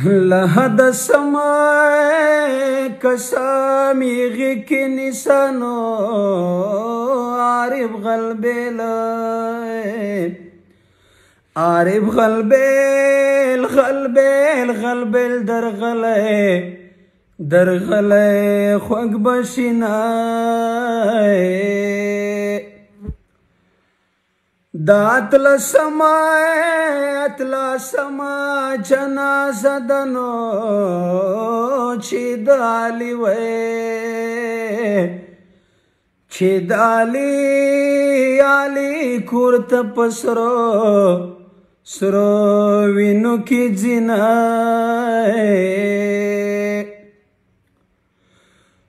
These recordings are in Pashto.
لحد سماء کسامی غی نسانو عارف غلبیل عارف غلبیل غلبیل غلبیل در غلی خوک بشینای دا اتلا سما جنازه دنو چی دالی چی دالی کورت سرو وینو کی جنای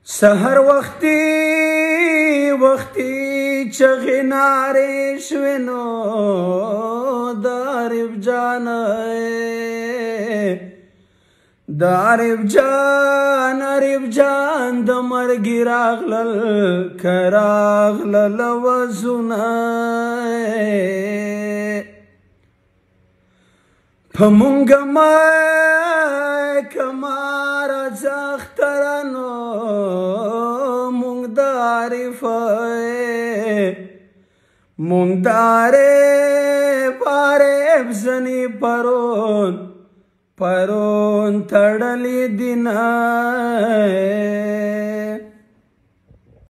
سحر وقتی چغی ناری شوینو دارب جان دمرگی راغلل کراغلل وزنای پمونگا مای کمار زخترانو مونگ داری فای مونگ داره پاره بزنی پرون تڑلی دینای